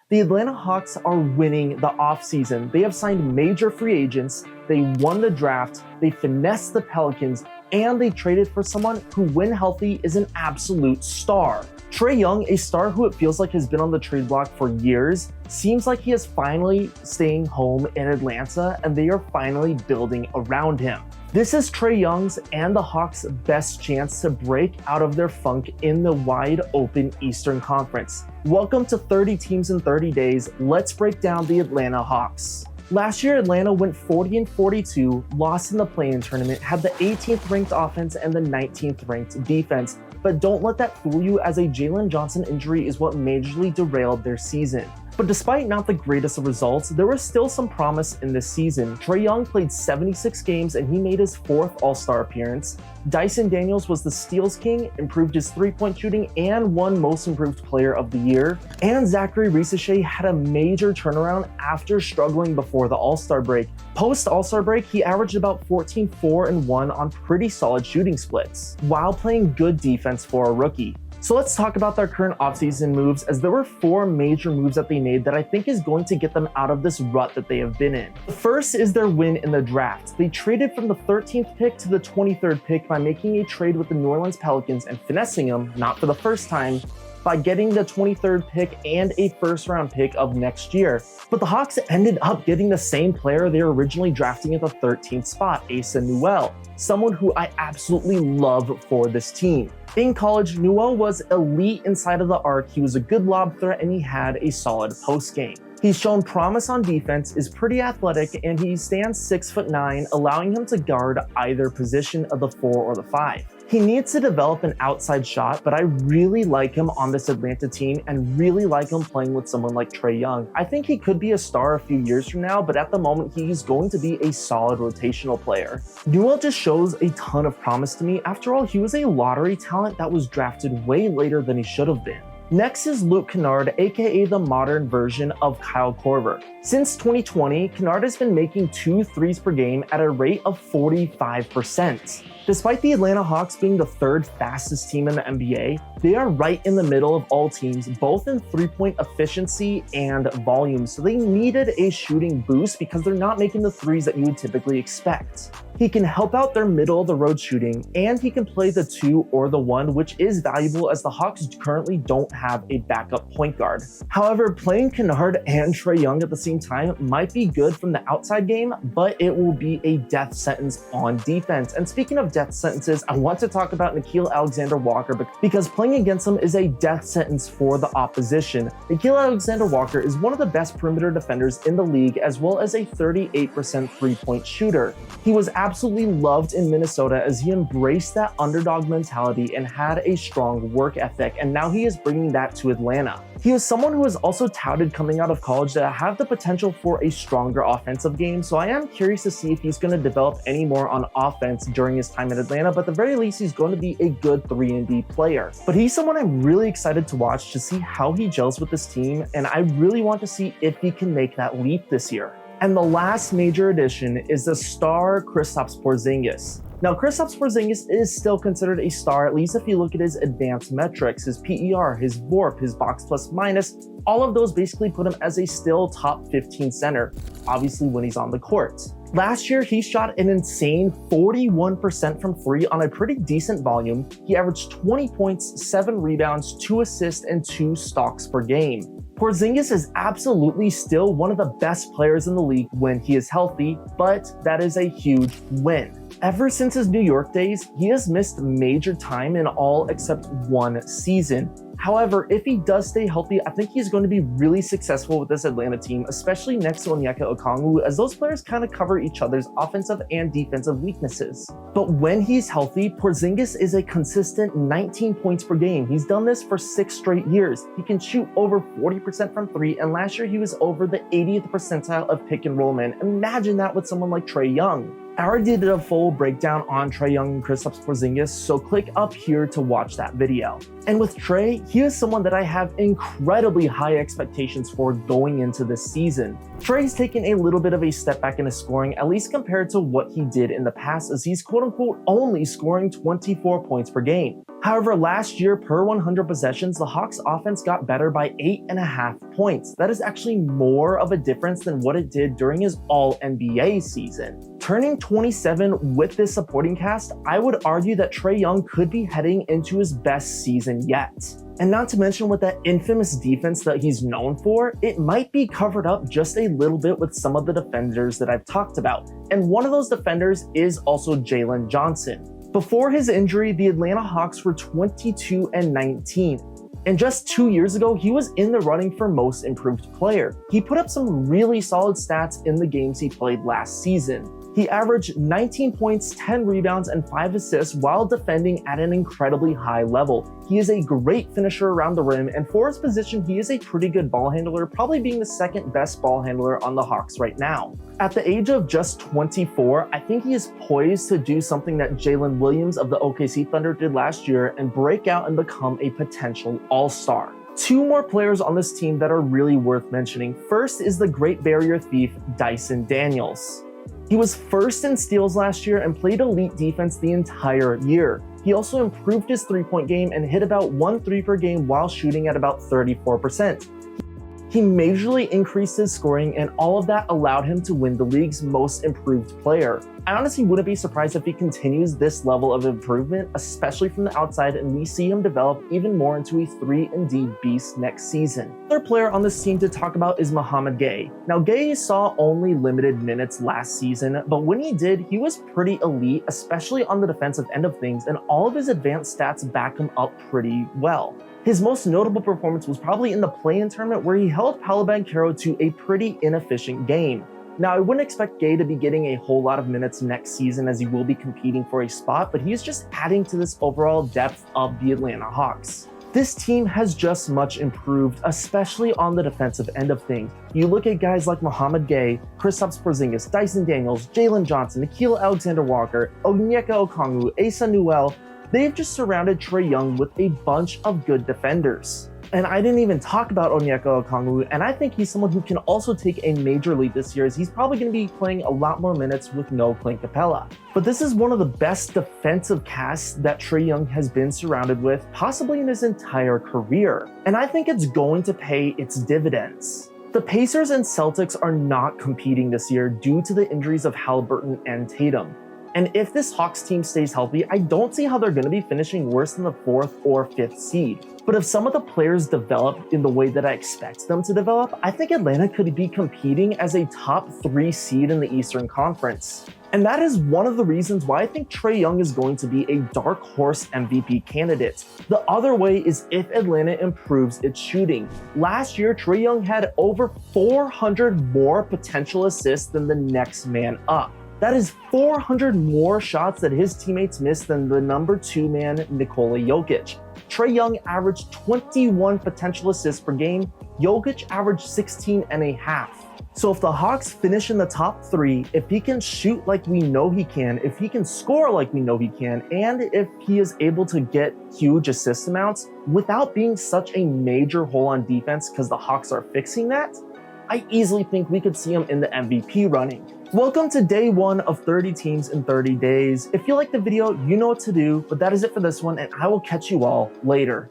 The Atlanta Hawks are winning the offseason. They have signed major free agents, they won the draft, they finessed the Pelicans, and they traded for someone who, when healthy, is an absolute star. Trae Young, a star who it feels like has been on the trade block for years, seems like he is finally staying home in Atlanta and they are finally building around him. This is Trae Young's and the Hawks' best chance to break out of their funk in the wide open Eastern Conference. Welcome to 30 teams in 30 days. Let's break down the Atlanta Hawks. Last year, Atlanta went 40-42, lost in the play-in tournament, had the 18th ranked offense and the 19th ranked defense. But don't let that fool you, as a Jalen Johnson injury is what majorly derailed their season. But despite not the greatest of results, there was still some promise in this season. Trae Young played 76 games and he made his 4th All-Star appearance. Dyson Daniels was the steals king, improved his three-point shooting, and won Most Improved Player of the Year. And Zachary Risacher had a major turnaround after struggling before the All-Star break. Post-All-Star break, he averaged about 14, 4, and 1 on pretty solid shooting splits, while playing good defense for a rookie. So let's talk about their current offseason moves, as there were 4 major moves that they made that I think is going to get them out of this rut that they have been in. The first is their win in the draft. They traded from the 13th pick to the 23rd pick by making a trade with the New Orleans Pelicans and finessing them, not for the first time, by getting the 23rd pick and a first-round pick of next year. But the Hawks ended up getting the same player they were originally drafting at the 13th spot, Asa Newell, someone who I absolutely love for this team. In college, Newell was elite inside of the arc, he was a good lob threat, and he had a solid post game. He's shown promise on defense, is pretty athletic, and he stands 6'9", allowing him to guard either position of the 4 or the 5. He needs to develop an outside shot, but I really like him on this Atlanta team and really like him playing with someone like Trae Young. I think he could be a star a few years from now, but at the moment he's going to be a solid rotational player. Newell just shows a ton of promise to me. After all, he was a lottery talent that was drafted way later than he should have been. Next is Luke Kennard, aka the modern version of Kyle Korver. Since 2020, Kennard has been making 2 threes per game at a rate of 45%. Despite the Atlanta Hawks being the 3rd fastest team in the NBA, they are right in the middle of all teams, both in three-point efficiency and volume, so they needed a shooting boost because they're not making the threes that you would typically expect. He can help out their middle-of-the-road shooting, and he can play the 2 or the 1, which is valuable as the Hawks currently don't have a backup point guard. However, playing Kennard and Trae Young at the same time might be good from the outside game, but it will be a death sentence on defense. And speaking of death sentences, I want to talk about Nickeil Alexander-Walker because playing against him is a death sentence for the opposition. Nickeil Alexander-Walker is one of the best perimeter defenders in the league, as well as a 38% three-point shooter. He was absolutely loved in Minnesota as he embraced that underdog mentality and had a strong work ethic, and now he is bringing that to Atlanta. He is someone who is also touted coming out of college to have the potential for a stronger offensive game, so I am curious to see if he's going to develop any more on offense during his time in Atlanta, but at the very least he's going to be a good 3-and-D player. But he's someone I'm really excited to watch to see how he gels with this team, and I really want to see if he can make that leap this year. And the last major addition is the star Kristaps Porzingis. Now, Kristaps Porzingis is still considered a star, at least if you look at his advanced metrics, his PER, his VORP, his box plus minus. All of those basically put him as a still top 15 center, obviously when he's on the court. Last year, he shot an insane 41% from 3 on a pretty decent volume. He averaged 20 points, 7 rebounds, 2 assists, and 2 stocks per game. Porzingis is absolutely still one of the best players in the league when he is healthy, but that is a huge win. Ever since his New York days, he has missed major time in all except 1 season. However, if he does stay healthy, I think he's going to be really successful with this Atlanta team, especially next to Onyeka Okongwu, as those players kind of cover each other's offensive and defensive weaknesses. But when he's healthy, Porzingis is a consistent 19 points per game. He's done this for 6 straight years. He can shoot over 40% from 3, and last year he was over the 80th percentile of pick and roll men. Imagine that with someone like Trae Young. I already did a full breakdown on Trae Young and Kristaps Porzingis, so click up here to watch that video. And with Trae, he is someone that I have incredibly high expectations for going into this season. Trae's taken a little bit of a step back in his scoring, at least compared to what he did in the past, as he's quote-unquote only scoring 24 points per game. However, last year, per 100 possessions, the Hawks offense got better by 8.5 points. That is actually more of a difference than what it did during his All-NBA season. Turning 27 with this supporting cast, I would argue that Trae Young could be heading into his best season yet. And not to mention with that infamous defense that he's known for, it might be covered up just a little bit with some of the defenders that I've talked about. And one of those defenders is also Jalen Johnson. Before his injury, the Atlanta Hawks were 22-19. And just 2 years ago, he was in the running for most improved player. He put up some really solid stats in the games he played last season. He averaged 19 points, 10 rebounds, and 5 assists while defending at an incredibly high level. He is a great finisher around the rim, and for his position, he is a pretty good ball handler, probably being the second best ball handler on the Hawks right now. At the age of just 24, I think he is poised to do something that Jalen Williams of the OKC Thunder did last year and break out and become a potential all-star. Two more players on this team that are really worth mentioning. First is the Great Barrier Thief, Dyson Daniels. He was first in steals last year and played elite defense the entire year. He also improved his three-point game and hit about 1 3 per game while shooting at about 34%. He majorly increased his scoring, and all of that allowed him to win the league's most improved player. I honestly wouldn't be surprised if he continues this level of improvement, especially from the outside, and we see him develop even more into a 3-and-D beast next season. Another player on this team to talk about is Mohamed Gay. Now, Gay saw only limited minutes last season, but when he did, he was pretty elite, especially on the defensive end of things, and all of his advanced stats back him up pretty well. His most notable performance was probably in the play-in tournament where he held Paolo Banchero to a pretty inefficient game. Now, I wouldn't expect Gay to be getting a whole lot of minutes next season as he will be competing for a spot, but he's just adding to this overall depth of the Atlanta Hawks. This team has just much improved, especially on the defensive end of things. You look at guys like Mohamed Gay, Kristaps Porzingis, Dyson Daniels, Jalen Johnson, Nickeil Alexander-Walker, Onyeka Okongwu, Asa Newell. They've just surrounded Trae Young with a bunch of good defenders. And I didn't even talk about Onyeka Okongwu, and I think he's someone who can also take a major lead this year as he's probably going to be playing a lot more minutes with no Clint Capella. But this is one of the best defensive casts that Trae Young has been surrounded with, possibly in his entire career. And I think it's going to pay its dividends. The Pacers and Celtics are not competing this year due to the injuries of Haliburton and Tatum. And if this Hawks team stays healthy, I don't see how they're going to be finishing worse than the 4th or 5th seed. But if some of the players develop in the way that I expect them to develop, I think Atlanta could be competing as a top 3 seed in the Eastern Conference. And that is one of the reasons why I think Trae Young is going to be a dark horse MVP candidate. The other way is if Atlanta improves its shooting. Last year, Trae Young had over 400 more potential assists than the next man up. That is 400 more shots that his teammates missed than the number 2 man, Nikola Jokic. Trae Young averaged 21 potential assists per game. Jokic averaged 16.5. So if the Hawks finish in the top 3, if he can shoot like we know he can, if he can score like we know he can, and if he is able to get huge assist amounts without being such a major hole on defense because the Hawks are fixing that, I easily think we could see him in the MVP running. Welcome to day 1 of 30 teams in 30 days. If you like the video, you know what to do, but that is it for this one, and I will catch you all later.